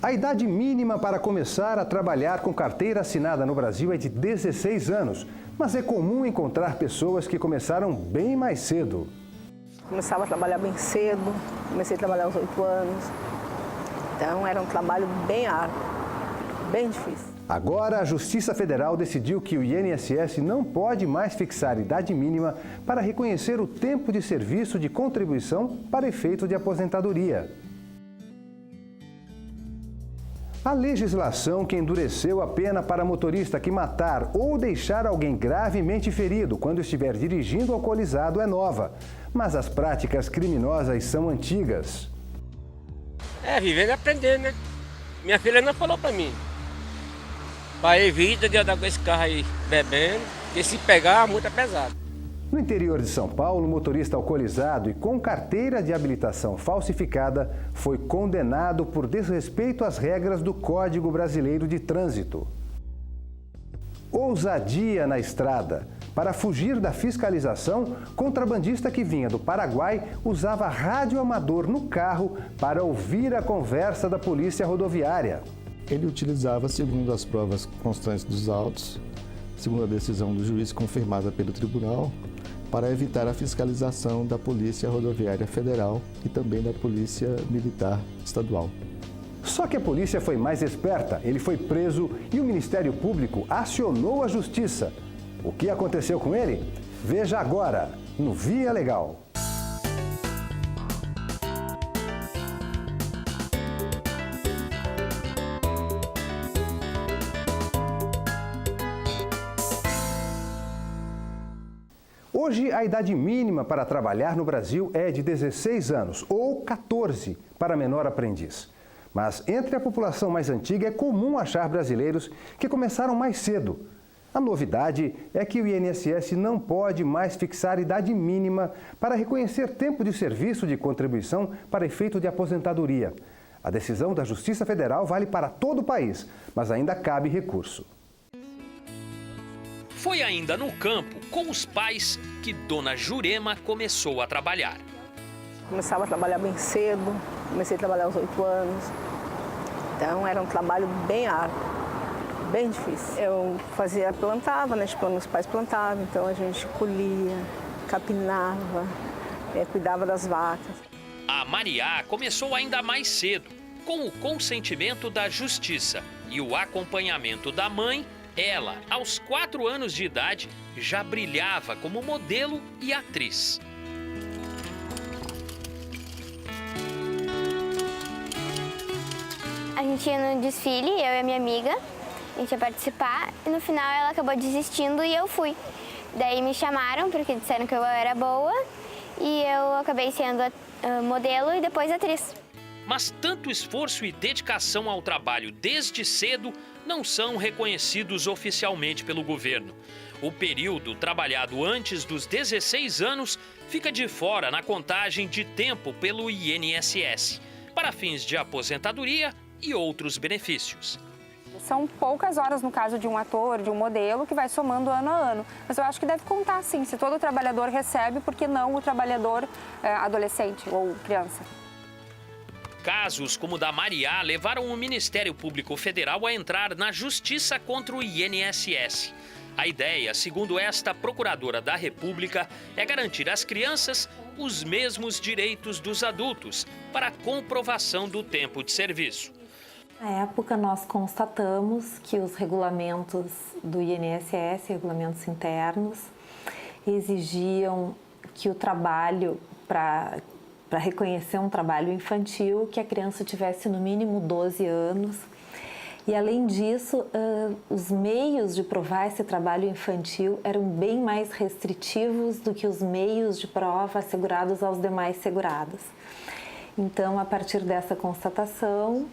A idade mínima para começar a trabalhar com carteira assinada no Brasil é de 16 anos, mas é comum encontrar pessoas que começaram bem mais cedo. Começava a trabalhar bem cedo, comecei a trabalhar aos 8 anos, então era um trabalho bem árduo, bem difícil. Agora, a Justiça Federal decidiu que o INSS não pode mais fixar idade mínima para reconhecer o tempo de serviço de contribuição para efeito de aposentadoria. A legislação que endureceu a pena para motorista que matar ou deixar alguém gravemente ferido quando estiver dirigindo alcoolizado é nova, mas as práticas criminosas são antigas. Viver e aprender, né? Minha filha não falou pra mim. Vai evita de andar com esse carro aí bebendo, e se pegar, a multa é pesada. No interior de São Paulo, um motorista alcoolizado e com carteira de habilitação falsificada foi condenado por desrespeito às regras do Código Brasileiro de Trânsito. Ousadia na estrada. Para fugir da fiscalização, contrabandista que vinha do Paraguai usava rádio amador no carro para ouvir a conversa da polícia rodoviária. Ele utilizava, segundo as provas constantes dos autos, segundo a decisão do juiz confirmada pelo tribunal, para evitar a fiscalização da Polícia Rodoviária Federal e também da Polícia Militar Estadual. Só que a polícia foi mais esperta, ele foi preso e o Ministério Público acionou a Justiça. O que aconteceu com ele? Veja agora, no Via Legal. Hoje, a idade mínima para trabalhar no Brasil é de 16 anos, ou 14 para menor aprendiz. Mas entre a população mais antiga é comum achar brasileiros que começaram mais cedo. A novidade é que o INSS não pode mais fixar idade mínima para reconhecer tempo de serviço de contribuição para efeito de aposentadoria. A decisão da Justiça Federal vale para todo o país, mas ainda cabe recurso. Foi ainda no campo, com os pais, que Dona Jurema começou a trabalhar. Começava a trabalhar bem cedo, comecei a trabalhar aos 8 anos, então era um trabalho bem árduo, bem difícil. Eu plantava, né, tipo, meus pais plantavam, então a gente colhia, capinava, cuidava das vacas. A Mariá começou ainda mais cedo, com o consentimento da Justiça e o acompanhamento da mãe. Ela, aos 4 anos de idade, já brilhava como modelo e atriz. A gente ia no desfile, eu e a minha amiga, a gente ia participar e no final ela acabou desistindo e eu fui. Daí me chamaram porque disseram que eu era boa e eu acabei sendo modelo e depois atriz. Mas tanto esforço e dedicação ao trabalho desde cedo não são reconhecidos oficialmente pelo governo. O período trabalhado antes dos 16 anos fica de fora na contagem de tempo pelo INSS, para fins de aposentadoria e outros benefícios. São poucas horas no caso de um ator, de um modelo, que vai somando ano a ano. Mas eu acho que deve contar sim, se todo trabalhador recebe, por que não o trabalhador adolescente ou criança? Casos como o da Mariá levaram o Ministério Público Federal a entrar na justiça contra o INSS. A ideia, segundo esta procuradora da República, é garantir às crianças os mesmos direitos dos adultos para a comprovação do tempo de serviço. Na época, nós constatamos que os regulamentos do INSS, regulamentos internos, exigiam que o trabalho para reconhecer um trabalho infantil, que a criança tivesse no mínimo 12 anos. E, além disso, os meios de provar esse trabalho infantil eram bem mais restritivos do que os meios de prova assegurados aos demais segurados. Então, a partir dessa constatação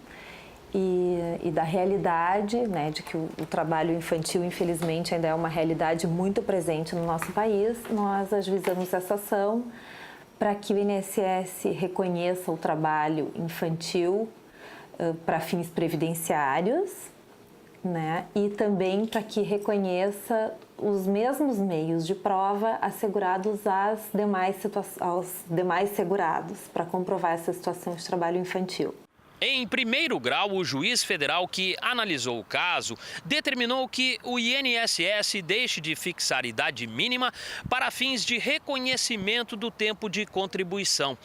e da realidade, né, de que o trabalho infantil, infelizmente, ainda é uma realidade muito presente no nosso país, nós ajuizamos essa ação para que o INSS reconheça o trabalho infantil para fins previdenciários, né? E também para que reconheça os mesmos meios de prova assegurados aos demais segurados para comprovar essa situação de trabalho infantil. Em primeiro grau, o juiz federal que analisou o caso determinou que o INSS deixe de fixar idade mínima para fins de reconhecimento do tempo de contribuição.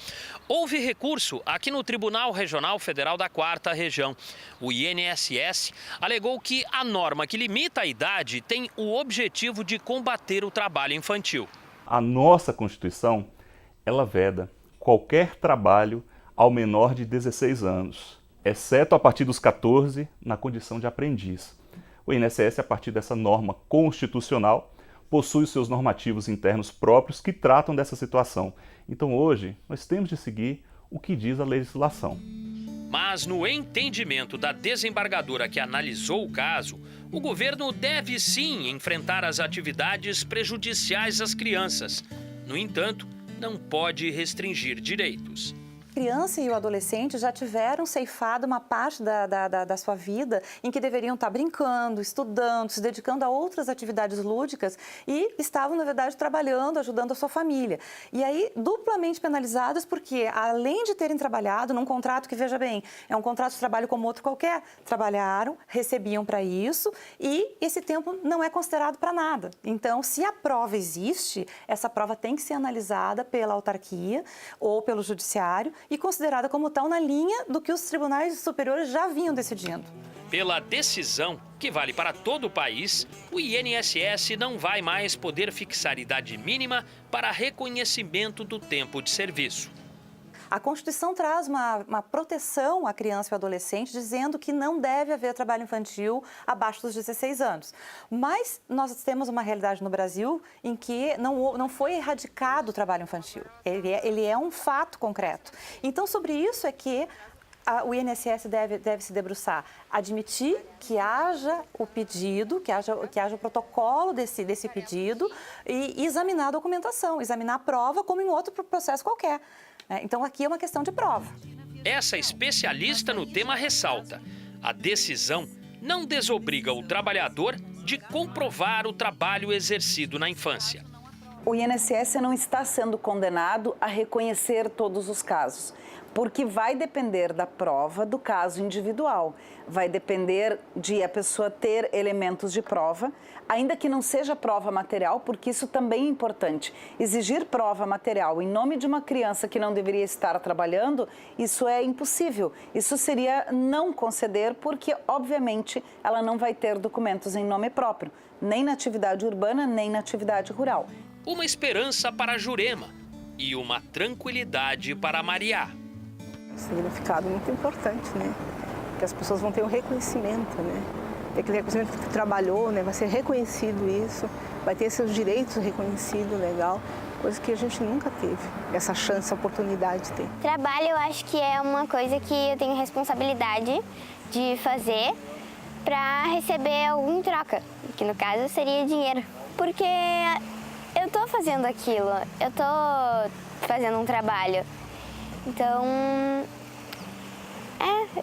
Houve recurso aqui no Tribunal Regional Federal da 4ª Região. O INSS alegou que a norma que limita a idade tem o objetivo de combater o trabalho infantil. A nossa Constituição, ela veda qualquer trabalho ao menor de 16 anos, exceto a partir dos 14, na condição de aprendiz. O INSS, a partir dessa norma constitucional, possui os seus normativos internos próprios que tratam dessa situação. Então, hoje, nós temos de seguir o que diz a legislação. Mas, no entendimento da desembargadora que analisou o caso, o governo deve sim enfrentar as atividades prejudiciais às crianças. No entanto, não pode restringir direitos. A criança e o adolescente já tiveram ceifado uma parte da sua vida em que deveriam estar brincando, estudando, se dedicando a outras atividades lúdicas e estavam, na verdade, trabalhando, ajudando a sua família. E aí, duplamente penalizadas porque, além de terem trabalhado num contrato que, veja bem, é um contrato de trabalho como outro qualquer, trabalharam, recebiam para isso e esse tempo não é considerado para nada. Então, se a prova existe, essa prova tem que ser analisada pela autarquia ou pelo judiciário e considerada como tal na linha do que os tribunais superiores já vinham decidindo. Pela decisão, que vale para todo o país, o INSS não vai mais poder fixar idade mínima para reconhecimento do tempo de serviço. A Constituição traz uma proteção à criança e ao adolescente, dizendo que não deve haver trabalho infantil abaixo dos 16 anos. Mas nós temos uma realidade no Brasil em que não foi erradicado o trabalho infantil. Ele é um fato concreto. Então, sobre isso é que o INSS deve se debruçar, admitir que haja o pedido, que haja o protocolo desse pedido e examinar a documentação, examinar a prova como em outro processo qualquer. Então, aqui é uma questão de prova. Essa especialista no tema ressalta: a decisão não desobriga o trabalhador de comprovar o trabalho exercido na infância. O INSS não está sendo condenado a reconhecer todos os casos, porque vai depender da prova do caso individual. Vai depender de a pessoa ter elementos de prova, ainda que não seja prova material, porque isso também é importante. Exigir prova material em nome de uma criança que não deveria estar trabalhando, isso é impossível. Isso seria não conceder, porque, obviamente, ela não vai ter documentos em nome próprio, nem na atividade urbana, nem na atividade rural. Uma esperança para Jurema e uma tranquilidade para Mariá. Um significado muito importante, né? Que as pessoas vão ter um reconhecimento, né? Ter aquele reconhecimento que trabalhou, né? Vai ser reconhecido isso, vai ter seus direitos reconhecidos, legal. Coisa que a gente nunca teve, essa chance, essa oportunidade de ter. Trabalho, eu acho que é uma coisa que eu tenho responsabilidade de fazer para receber algo em troca, que no caso seria dinheiro. Porque eu tô fazendo aquilo, eu tô fazendo um trabalho. Então,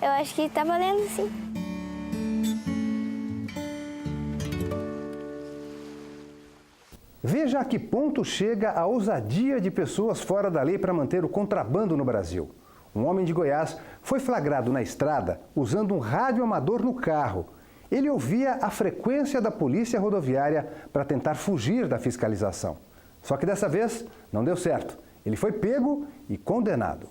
eu acho que tá valendo sim. Veja a que ponto chega a ousadia de pessoas fora da lei para manter o contrabando no Brasil. Um homem de Goiás foi flagrado na estrada usando um rádio amador no carro. Ele ouvia a frequência da polícia rodoviária para tentar fugir da fiscalização. Só que dessa vez não deu certo. Ele foi pego e condenado.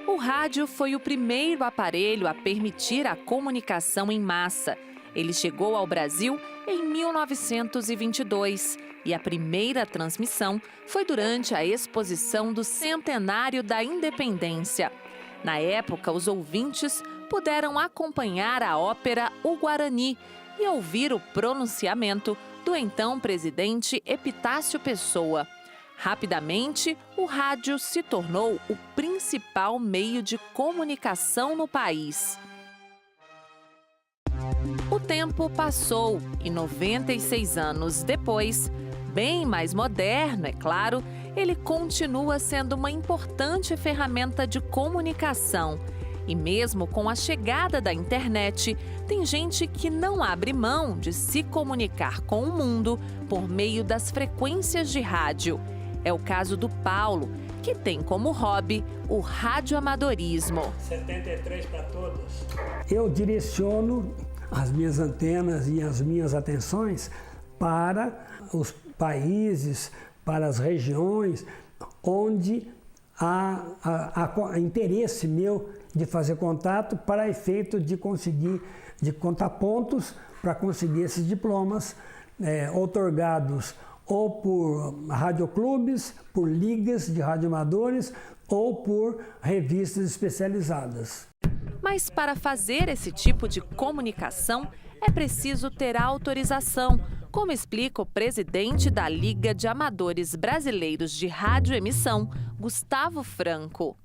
O rádio foi o primeiro aparelho a permitir a comunicação em massa. Ele chegou ao Brasil em 1922 e a primeira transmissão foi durante a exposição do centenário da independência. Na época, os ouvintes puderam acompanhar a ópera O Guarani e ouvir o pronunciamento do então presidente Epitácio Pessoa. Rapidamente, o rádio se tornou o principal meio de comunicação no país. O tempo passou e 96 anos depois, bem mais moderno, é claro, ele continua sendo uma importante ferramenta de comunicação. E mesmo com a chegada da internet, tem gente que não abre mão de se comunicar com o mundo por meio das frequências de rádio. é o caso do Paulo, que tem como hobby o radioamadorismo. 73 para todos. Eu direciono as minhas antenas e as minhas atenções para os países, para as regiões onde há interesse meu de fazer contato para efeito de conseguir, de contar pontos para conseguir esses diplomas outorgados ou por radioclubes, por ligas de radioamadores ou por revistas especializadas. Mas para fazer esse tipo de comunicação é preciso ter autorização, como explica o presidente da Liga de Amadores Brasileiros de Radioemissão, Gustavo Franco.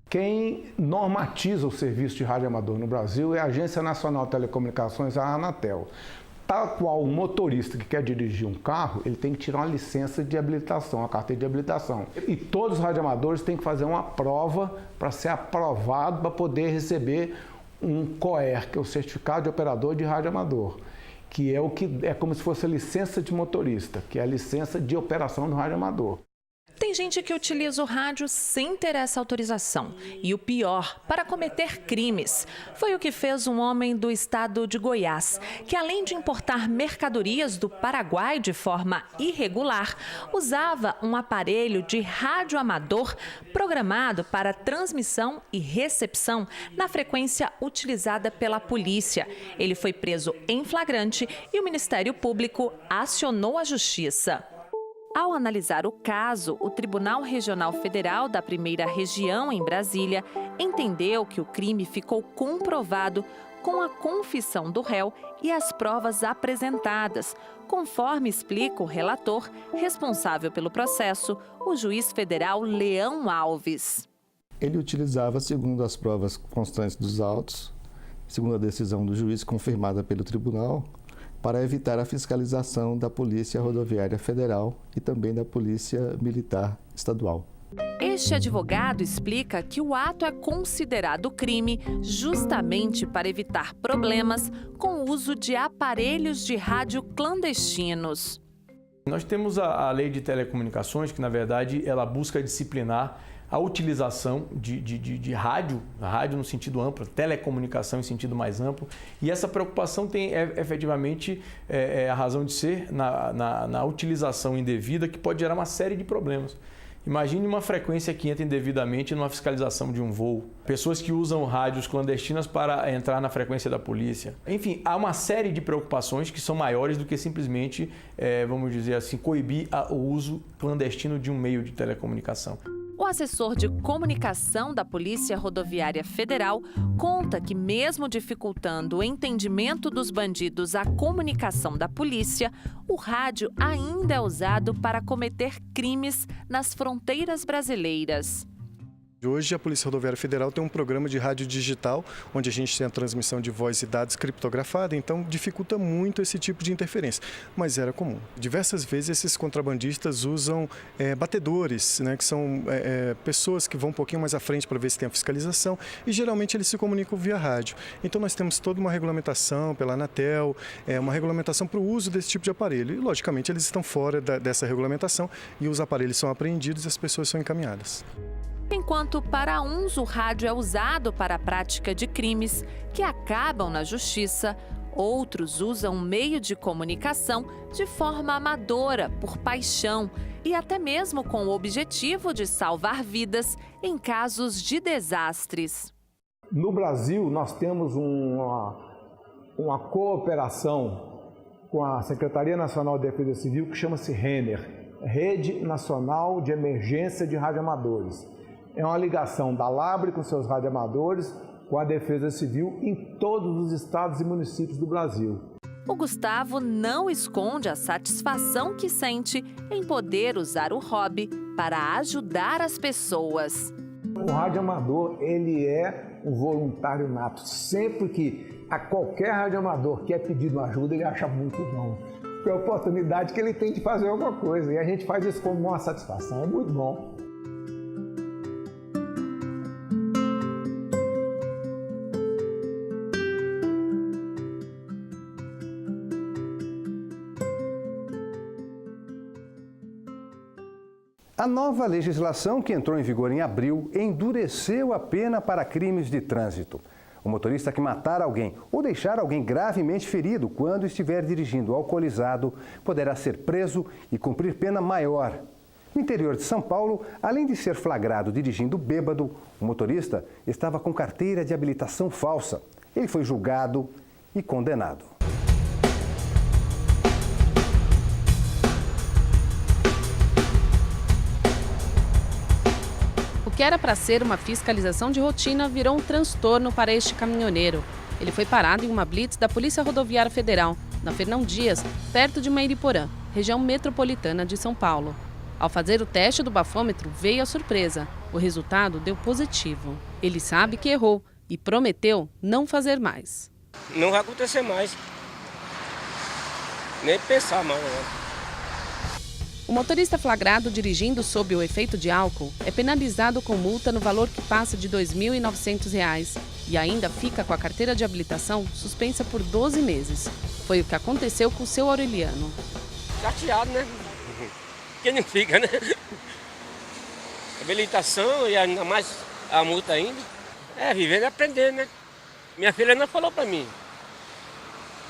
Quem normatiza o serviço de radioamador no Brasil é a Agência Nacional de Telecomunicações, a Anatel. Tal qual um motorista que quer dirigir um carro, ele tem que tirar uma licença de habilitação, uma carteira de habilitação. E todos os radioamadores têm que fazer uma prova para ser aprovado para poder receber um COER, que é o Certificado de Operador de Radioamador, que é como se fosse a licença de motorista, que é a licença de operação do radioamador. Tem gente que utiliza o rádio sem ter essa autorização. E o pior, para cometer crimes. Foi o que fez um homem do estado de Goiás, que além de importar mercadorias do Paraguai de forma irregular, usava um aparelho de radioamador programado para transmissão e recepção na frequência utilizada pela polícia. Ele foi preso em flagrante e o Ministério Público acionou a Justiça. Ao analisar o caso, o Tribunal Regional Federal da Primeira Região, em Brasília, entendeu que o crime ficou comprovado com a confissão do réu e as provas apresentadas, conforme explica o relator responsável pelo processo, o juiz federal Leão Alves. Ele utilizava, segundo as provas constantes dos autos, segundo a decisão do juiz confirmada pelo tribunal, para evitar a fiscalização da Polícia Rodoviária Federal e também da Polícia Militar Estadual. Este advogado explica que o ato é considerado crime justamente para evitar problemas com o uso de aparelhos de rádio clandestinos. Nós temos a Lei de Telecomunicações, que na verdade ela busca disciplinar a utilização de rádio, rádio no sentido amplo, telecomunicação em sentido mais amplo, e essa preocupação tem efetivamente a razão de ser na utilização indevida, que pode gerar uma série de problemas. Imagine uma frequência que entra indevidamente numa fiscalização de um voo. Pessoas que usam rádios clandestinas para entrar na frequência da polícia. Enfim, há uma série de preocupações que são maiores do que simplesmente, vamos dizer assim, coibir o uso clandestino de um meio de telecomunicação. O assessor de comunicação da Polícia Rodoviária Federal conta que, mesmo dificultando o entendimento dos bandidos à comunicação da polícia, o rádio ainda é usado para cometer crimes nas fronteiras brasileiras. Hoje a Polícia Rodoviária Federal tem um programa de rádio digital, onde a gente tem a transmissão de voz e dados criptografada, então dificulta muito esse tipo de interferência, mas era comum. Diversas vezes esses contrabandistas usam batedores, né, que são pessoas que vão um pouquinho mais à frente para ver se tem a fiscalização, e geralmente eles se comunicam via rádio. Então nós temos toda uma regulamentação pela Anatel, uma regulamentação para o uso desse tipo de aparelho, e logicamente eles estão fora dessa regulamentação e os aparelhos são apreendidos e as pessoas são encaminhadas. Enquanto para uns o rádio é usado para a prática de crimes que acabam na justiça, outros usam o meio de comunicação de forma amadora, por paixão e até mesmo com o objetivo de salvar vidas em casos de desastres. No Brasil, nós temos uma cooperação com a Secretaria Nacional de Defesa Civil que chama-se RENER, Rede Nacional de Emergência de Radioamadores. É uma ligação da LABRE com seus radioamadores, com a Defesa Civil em todos os estados e municípios do Brasil. O Gustavo não esconde a satisfação que sente em poder usar o hobby para ajudar as pessoas. O radioamador, ele é um voluntário nato. Sempre que a qualquer radioamador que é pedido ajuda, ele acha muito bom. Porque é a oportunidade que ele tem de fazer alguma coisa. E a gente faz isso como uma satisfação. É muito bom. A nova legislação, que entrou em vigor em abril, endureceu a pena para crimes de trânsito. O motorista que matar alguém ou deixar alguém gravemente ferido quando estiver dirigindo alcoolizado poderá ser preso e cumprir pena maior. No interior de São Paulo, além de ser flagrado dirigindo bêbado, o motorista estava com carteira de habilitação falsa. Ele foi julgado e condenado. O que era para ser uma fiscalização de rotina virou um transtorno para este caminhoneiro. Ele foi parado em uma blitz da Polícia Rodoviária Federal, na Fernão Dias, perto de Mairiporã, região metropolitana de São Paulo. Ao fazer o teste do bafômetro, veio a surpresa. O resultado deu positivo. Ele sabe que errou e prometeu não fazer mais. Não vai acontecer mais. Nem pensar mais, né? O motorista flagrado dirigindo sob o efeito de álcool é penalizado com multa no valor que passa de R$ 2.900 e ainda fica com a carteira de habilitação suspensa por 12 meses. Foi o que aconteceu com o seu Aureliano. Chateado, né? Quem não fica, né? Habilitação e ainda mais a multa ainda. É, vivendo e aprendendo, né? Minha filha não falou pra mim.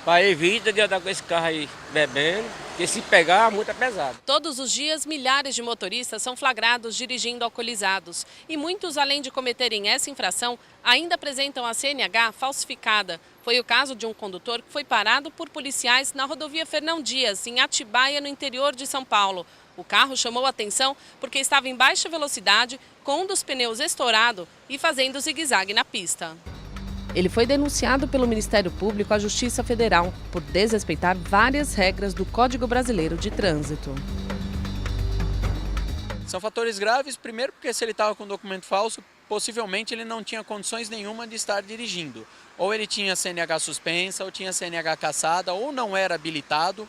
Pai, evita de andar com esse carro aí bebendo, porque se pegar, a multa é pesada. Todos os dias, milhares de motoristas são flagrados dirigindo alcoolizados. E muitos, além de cometerem essa infração, ainda apresentam a CNH falsificada. Foi o caso de um condutor que foi parado por policiais na rodovia Fernão Dias, em Atibaia, no interior de São Paulo. O carro chamou a atenção porque estava em baixa velocidade, com um dos pneus estourado e fazendo zigue-zague na pista. Ele foi denunciado pelo Ministério Público à Justiça Federal por desrespeitar várias regras do Código Brasileiro de Trânsito. São fatores graves, primeiro porque se ele estava com documento falso, possivelmente ele não tinha condições nenhuma de estar dirigindo. Ou ele tinha CNH suspensa, ou tinha CNH cassada, ou não era habilitado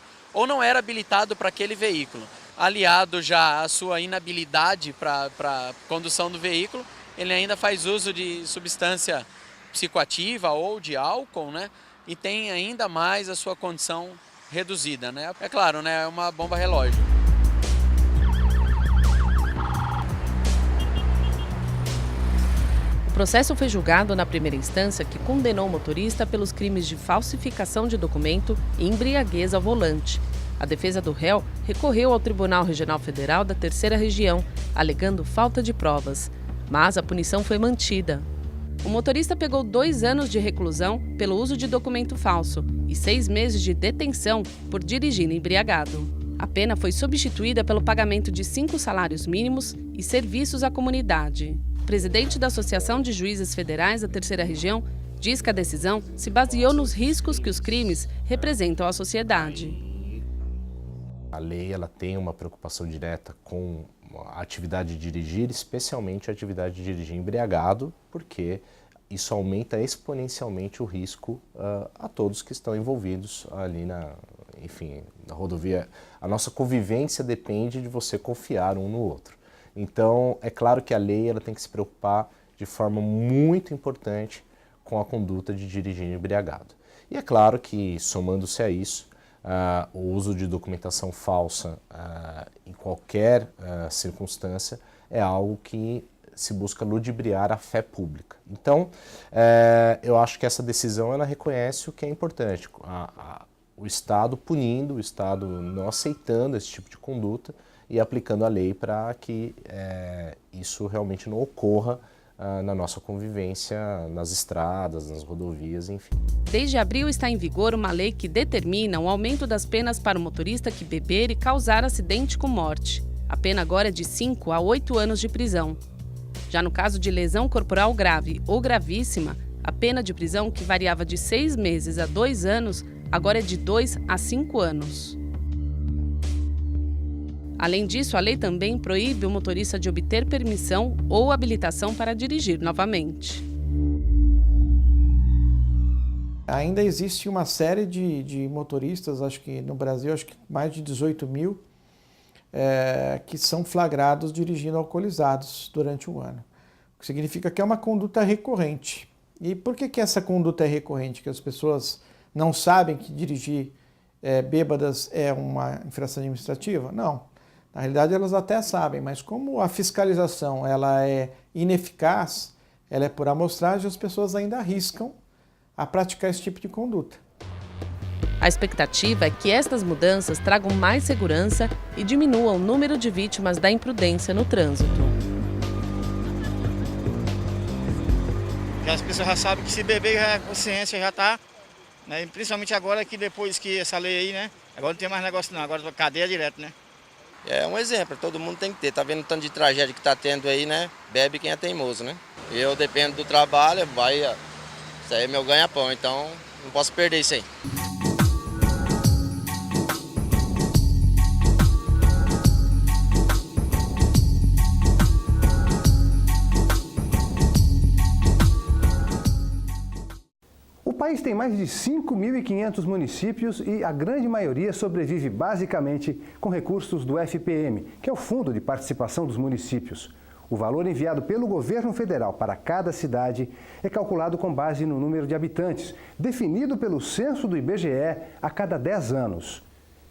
para aquele veículo. Aliado já à sua inabilidade para condução do veículo, ele ainda faz uso de substância psicoativa ou de álcool, né? E tem ainda mais a sua condição reduzida, né? É claro, né? É uma bomba relógio. O processo foi julgado na primeira instância, que condenou o motorista pelos crimes de falsificação de documento e embriaguez ao volante. A defesa do réu recorreu ao Tribunal Regional Federal da Terceira Região, alegando falta de provas. Mas a punição foi mantida. O motorista pegou 2 anos de reclusão pelo uso de documento falso e 6 meses de detenção por dirigir embriagado. A pena foi substituída pelo pagamento de 5 salários mínimos e serviços à comunidade. O presidente da Associação de Juízes Federais da Terceira Região diz que a decisão se baseou nos riscos que os crimes representam à sociedade. A lei ela tem uma preocupação direta com a atividade de dirigir, especialmente a atividade de dirigir embriagado, porque isso aumenta exponencialmente o risco a todos que estão envolvidos ali na rodovia. A nossa convivência depende de você confiar um no outro. Então, é claro que a lei ela tem que se preocupar de forma muito importante com a conduta de dirigir embriagado. E é claro que, somando-se a isso, o uso de documentação falsa em qualquer circunstância é algo que se busca ludibriar a fé pública. Então, eu acho que essa decisão ela reconhece o que é importante, o Estado punindo, o Estado não aceitando esse tipo de conduta e aplicando a lei para que isso realmente não ocorra na nossa convivência, nas estradas, nas rodovias, enfim. Desde abril está em vigor uma lei que determina o aumento das penas para o motorista que beber e causar acidente com morte. A pena agora é de 5 a 8 anos de prisão. Já no caso de lesão corporal grave ou gravíssima, a pena de prisão, que variava de 6 meses a 2 anos, agora é de 2 a 5 anos. Além disso, a lei também proíbe o motorista de obter permissão ou habilitação para dirigir novamente. Ainda existe uma série de motoristas, acho que no Brasil, mais de 18 mil, que são flagrados dirigindo alcoolizados durante o ano. O que significa que é uma conduta recorrente. E por que essa conduta é recorrente? Que as pessoas não sabem que dirigir bêbadas é uma infração administrativa? Não. Na realidade, elas até sabem, mas como a fiscalização ela é ineficaz, ela é por amostragem, as pessoas ainda arriscam a praticar esse tipo de conduta. A expectativa é que estas mudanças tragam mais segurança e diminuam o número de vítimas da imprudência no trânsito. As pessoas já sabem que se beber, a consciência já está, né? Principalmente agora que depois que essa lei aí, né? Agora não tem mais negócio não, agora cadeia direto, né? É um exemplo, todo mundo tem que ter. Tá vendo o tanto de tragédia que tá tendo aí, né? Bebe quem é teimoso, né? Eu dependo do trabalho, isso aí é meu ganha-pão, então não posso perder isso aí. O país tem mais de 5.500 municípios e a grande maioria sobrevive basicamente com recursos do FPM, que é o Fundo de Participação dos Municípios. O valor enviado pelo governo federal para cada cidade é calculado com base no número de habitantes, definido pelo censo do IBGE a cada 10 anos.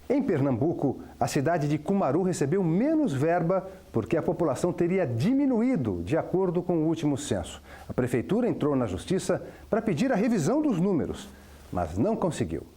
Em Pernambuco, a cidade de Cumaru recebeu menos verba porque a população teria diminuído, de acordo com o último censo. A prefeitura entrou na justiça para pedir a revisão dos números, mas não conseguiu.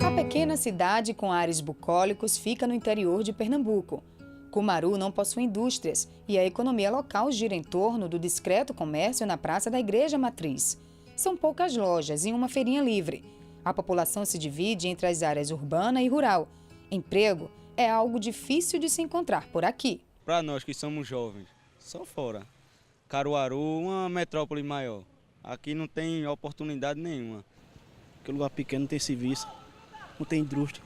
A pequena cidade com ares bucólicos fica no interior de Pernambuco. Cumaru não possui indústrias e a economia local gira em torno do discreto comércio na Praça da Igreja Matriz. São poucas lojas e uma feirinha livre. A população se divide entre as áreas urbana e rural. Emprego é algo difícil de se encontrar por aqui. Para nós que somos jovens, só fora. Caruaru, uma metrópole maior. Aqui não tem oportunidade nenhuma. Porque o lugar pequeno não tem serviço, não tem indústria.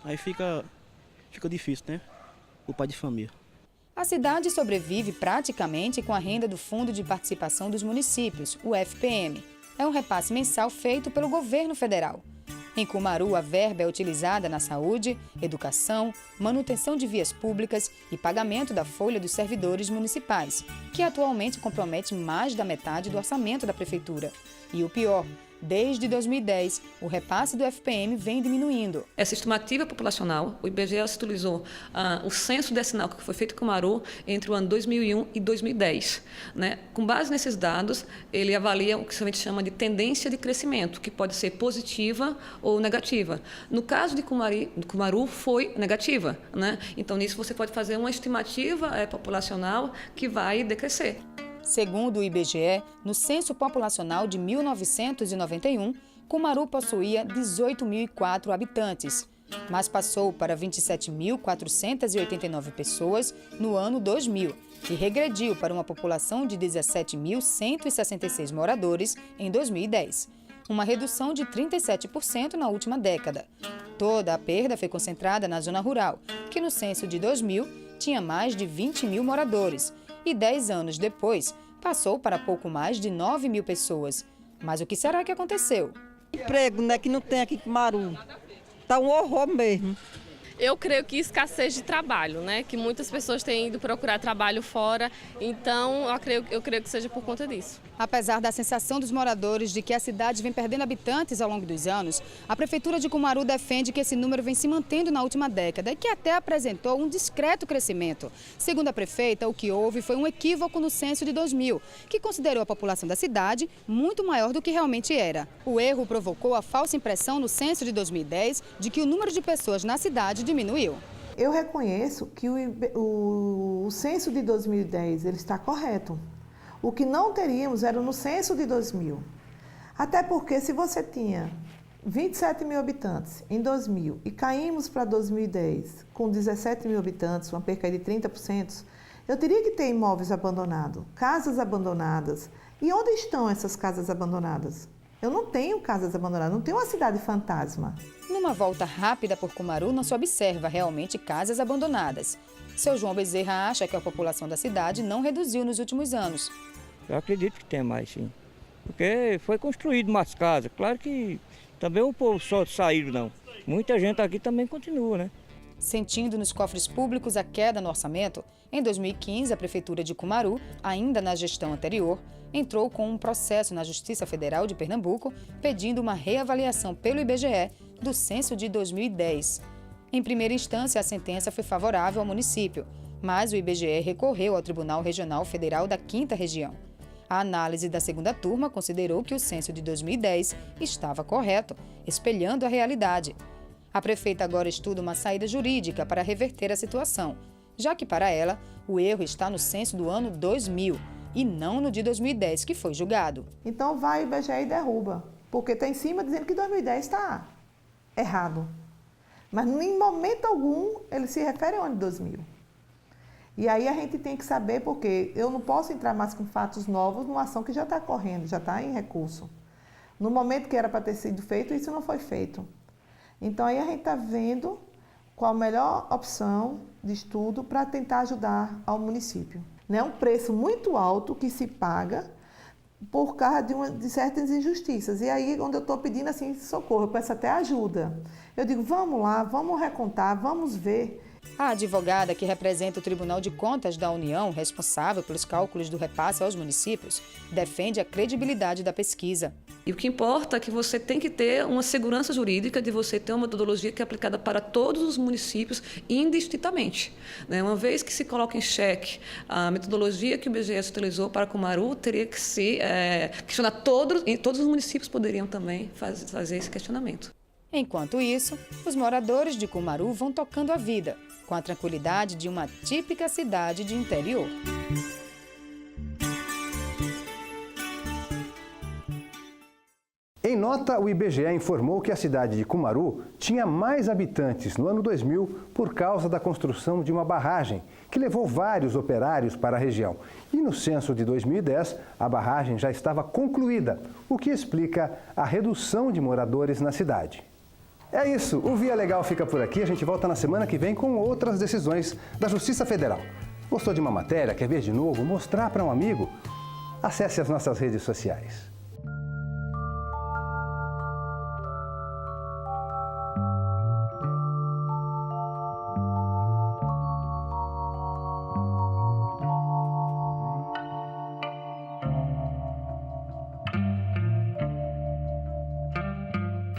Aí fica difícil, né? O pai de família. A cidade sobrevive praticamente com a renda do Fundo de Participação dos Municípios, o FPM. É um repasse mensal feito pelo governo federal. Em Cumaru, a verba é utilizada na saúde, educação, manutenção de vias públicas e pagamento da folha dos servidores municipais, que atualmente compromete mais da metade do orçamento da prefeitura. E o pior, desde 2010, o repasse do FPM vem diminuindo. Essa estimativa populacional, o IBGE utilizou o censo decenal que foi feito em Cumaru entre o ano 2001 e 2010. Né? Com base nesses dados, ele avalia o que a gente chama de tendência de crescimento, que pode ser positiva ou negativa. No caso de Cumaru foi negativa. Né? Então, nisso você pode fazer uma estimativa populacional que vai decrescer. Segundo o IBGE, no censo populacional de 1991, Cumaru possuía 18.004 habitantes, mas passou para 27.489 pessoas no ano 2000 e regrediu para uma população de 17.166 moradores em 2010, uma redução de 37% na última década. Toda a perda foi concentrada na zona rural, que no censo de 2000 tinha mais de 20.000 moradores, e 10 anos depois, passou para pouco mais de 9.000 pessoas. Mas o que será que aconteceu? Emprego, né, que não tem aqui em Cumaru. Tá um horror mesmo. Eu creio que escassez de trabalho, né? Que muitas pessoas têm ido procurar trabalho fora, então eu creio que seja por conta disso. Apesar da sensação dos moradores de que a cidade vem perdendo habitantes ao longo dos anos, a Prefeitura de Cumaru defende que esse número vem se mantendo na última década e que até apresentou um discreto crescimento. Segundo a prefeita, o que houve foi um equívoco no censo de 2000, que considerou a população da cidade muito maior do que realmente era. O erro provocou a falsa impressão no censo de 2010 de que o número de pessoas na cidade diminuiu. Eu reconheço que o censo de 2010 ele está correto. O que não teríamos era no censo de 2000. Até porque se você tinha 27 mil habitantes em 2000 e caímos para 2010 com 17 mil habitantes, uma perca de 30%, eu teria que ter imóveis abandonados, casas abandonadas. E onde estão essas casas abandonadas? Eu não tenho casas abandonadas, não tenho uma cidade fantasma. Numa volta rápida por Cumaru, não se observa realmente casas abandonadas. Seu João Bezerra acha que a população da cidade não reduziu nos últimos anos. Eu acredito que tem mais, sim. Porque foi construído mais casas. Claro que também o povo só saiu, não. Muita gente aqui também continua, né? Sentindo nos cofres públicos a queda no orçamento, em 2015, a Prefeitura de Cumaru, ainda na gestão anterior, entrou com um processo na Justiça Federal de Pernambuco pedindo uma reavaliação pelo IBGE do censo de 2010. Em primeira instância, a sentença foi favorável ao município, mas o IBGE recorreu ao Tribunal Regional Federal da 5ª Região. A análise da segunda turma considerou que o censo de 2010 estava correto, espelhando a realidade. A prefeita agora estuda uma saída jurídica para reverter a situação, já que para ela o erro está no censo do ano 2000 e não no de 2010, que foi julgado. Então vai o IBGE e derruba, porque está em cima dizendo que 2010 está errado. Mas em momento algum ele se refere ao ano de 2000. E aí a gente tem que saber, porque eu não posso entrar mais com fatos novos numa ação que já está correndo, já está em recurso. No momento que era para ter sido feito, isso não foi feito. Então aí a gente está vendo qual a melhor opção de estudo para tentar ajudar ao município. É um preço muito alto que se paga por causa de certas injustiças. E aí, quando eu estou pedindo assim, socorro, eu peço até ajuda. Eu digo, vamos lá, vamos recontar, vamos ver. A advogada que representa o Tribunal de Contas da União, responsável pelos cálculos do repasse aos municípios, defende a credibilidade da pesquisa. E o que importa é que você tem que ter uma segurança jurídica de você ter uma metodologia que é aplicada para todos os municípios indistintamente. Uma vez que se coloca em xeque a metodologia que o IBGE utilizou para Cumaru, teria que se questionar e todos os municípios poderiam também fazer esse questionamento. Enquanto isso, os moradores de Cumaru vão tocando a vida, com a tranquilidade de uma típica cidade de interior. Em nota, o IBGE informou que a cidade de Cumaru tinha mais habitantes no ano 2000 por causa da construção de uma barragem, que levou vários operários para a região. E no censo de 2010, a barragem já estava concluída, o que explica a redução de moradores na cidade. É isso, o Via Legal fica por aqui. A gente volta na semana que vem com outras decisões da Justiça Federal. Gostou de uma matéria? Quer ver de novo? Mostrar para um amigo? Acesse as nossas redes sociais.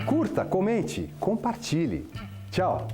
Curta, comente, compartilhe. Tchau!